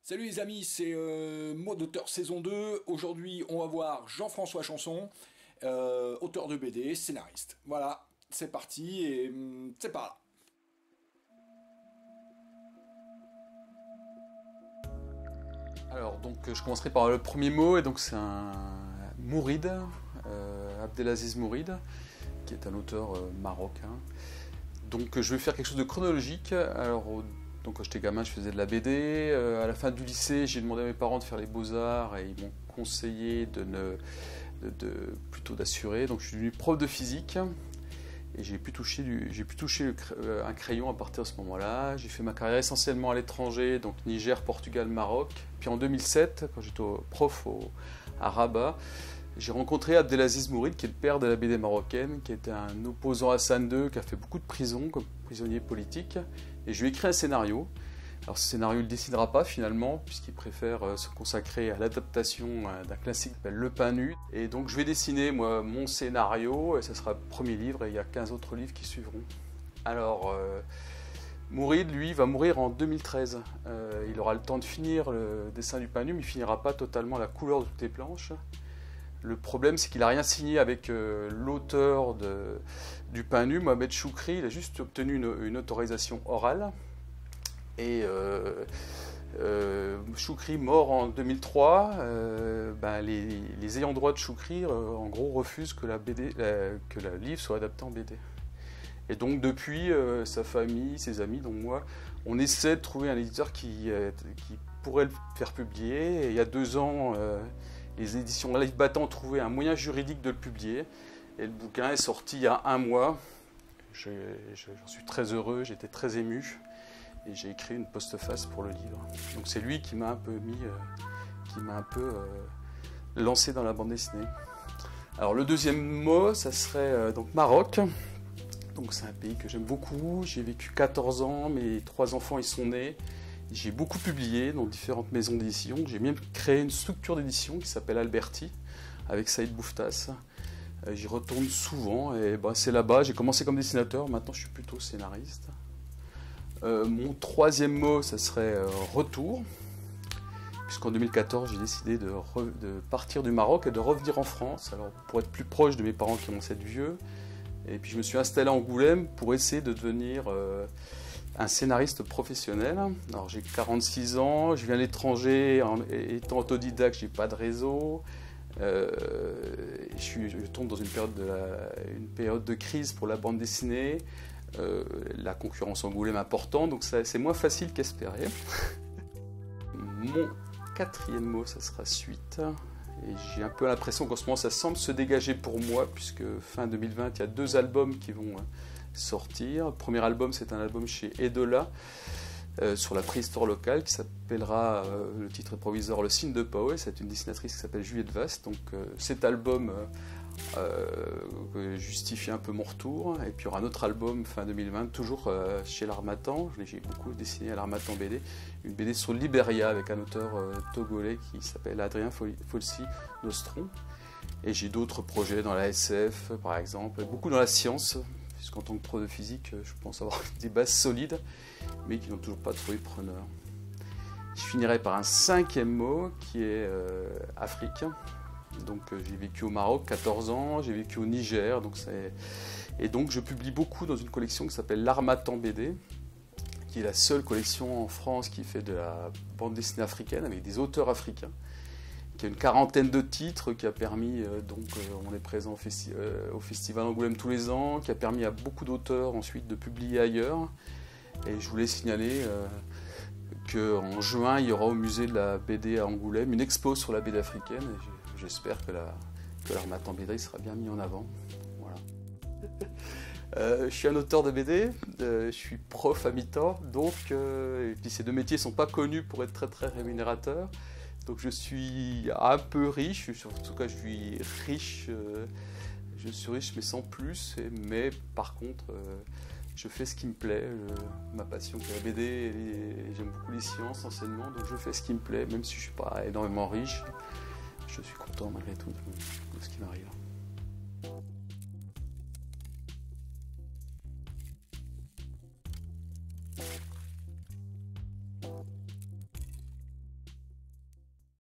Salut les amis, c'est Mode Auteur saison 2. Aujourd'hui, on va voir Jean-François Chanson, auteur de BD, scénariste. Voilà, c'est parti et c'est par là. Alors, je commencerai par le premier mot, et donc c'est un Mouride, Abdelaziz Mouride, qui est un auteur marocain. Donc, je vais faire quelque chose de chronologique. Alors, quand j'étais gamin, je faisais de la BD. À la fin du lycée, j'ai demandé à mes parents de faire les beaux-arts et ils m'ont conseillé plutôt d'assurer. Donc, je suis devenu prof de physique. Et j'ai pu toucher un crayon à partir de ce moment-là. J'ai fait ma carrière essentiellement à l'étranger, donc Niger, Portugal, Maroc. Puis en 2007, quand j'étais à Rabat, j'ai rencontré Abdelaziz Mouride, qui est le père de la BD marocaine, qui était un opposant à Hassan II, qui a fait beaucoup de prison comme prisonnier politique. Et je lui ai écrit un scénario. Alors ce scénario, il ne le dessinera pas finalement, puisqu'il préfère se consacrer à l'adaptation d'un classique qui s'appelle Le Pain Nu. Et donc je vais dessiner moi, mon scénario, et ce sera le premier livre, et il y a 15 autres livres qui suivront. Alors, Mouride, lui, va mourir en 2013. Il aura le temps de finir le dessin du Pain Nu, mais il ne finira pas totalement la couleur de toutes les planches. Le problème, c'est qu'il n'a rien signé avec l'auteur du Pain Nu, Mohamed Choukri. Il a juste obtenu une autorisation orale. Et Choukri mort en 2003, les ayants droit de Choukri en gros refusent que le livre soit adapté en BD. Et donc depuis, sa famille, ses amis, donc moi, on essaie de trouver un éditeur qui pourrait le faire publier. Et il y a 2 ans, les éditions Live Battant ont trouvé un moyen juridique de le publier. Et le bouquin est sorti il y a 1 mois. J'en suis très heureux, j'étais très ému. Et j'ai écrit une postface pour le livre. Donc c'est lui qui m'a un peu lancé dans la bande dessinée. Alors le deuxième mot, ça serait donc Maroc. Donc c'est un pays que j'aime beaucoup. J'ai vécu 14 ans, mes 3 enfants y sont nés. J'ai beaucoup publié dans différentes maisons d'édition. J'ai même créé une structure d'édition qui s'appelle Alberti, avec Saïd Boufftas. J'y retourne souvent et c'est là-bas. J'ai commencé comme dessinateur, maintenant je suis plutôt scénariste. Mon troisième mot, ça serait retour, puisqu'en 2014, j'ai décidé de partir du Maroc et de revenir en France, alors pour être plus proche de mes parents qui commençaient à être vieux. Et puis je me suis installé à Angoulême pour essayer de devenir un scénariste professionnel. Alors j'ai 46 ans, je viens de l'étranger, étant autodidacte, j'ai pas de réseau. Je tombe dans une période de crise pour la bande dessinée. La concurrence Angoulême est importante, donc c'est moins facile qu'espéré. Mon quatrième mot, ça sera suite. Et j'ai un peu l'impression qu'en ce moment, ça semble se dégager pour moi, puisque fin 2020, il y a 2 albums qui vont sortir. Le premier album, c'est un album chez Edola, sur la préhistoire locale, qui s'appellera, le titre est provisoire, Le Signe de Pao. C'est une dessinatrice qui s'appelle Juliette Vaste. Donc cet album justifie un peu mon retour. Et puis il y aura un autre album fin 2020, toujours chez l'Harmattan. J'ai beaucoup dessiné à l'Harmattan BD, une BD sur le Libéria avec un auteur togolais qui s'appelle Adrien Folsi Nostron. Et j'ai d'autres projets dans la SF par exemple, beaucoup dans la science, puisqu'en tant que prof de physique, je pense avoir des bases solides, mais qui n'ont toujours pas trouvé preneur. Je finirai par un 5e mot qui est Afrique. Donc j'ai vécu au Maroc 14 ans, j'ai vécu au Niger, et donc je publie beaucoup dans une collection qui s'appelle l'Harmattan BD, qui est la seule collection en France qui fait de la bande dessinée africaine avec des auteurs africains, qui a une 40aine de titres, qui a permis, on est présent au Festival Angoulême tous les ans, qui a permis à beaucoup d'auteurs ensuite de publier ailleurs. Et je voulais signaler qu'en juin, il y aura au musée de la BD à Angoulême une expo sur la BD africaine. Et j'espère que l'Harmattan BD sera bien mis en avant. Voilà. Je suis un auteur de BD, je suis prof à mi-temps, et puis ces 2 métiers ne sont pas connus pour être très très rémunérateurs. Donc je suis un peu riche, en tout cas je suis riche mais sans plus. Mais par contre, je fais ce qui me plaît. Ma passion c'est la BD, et j'aime beaucoup les sciences, l'enseignement, donc je fais ce qui me plaît, même si je ne suis pas énormément riche. Je suis content malgré tout de ce qui m'arrive.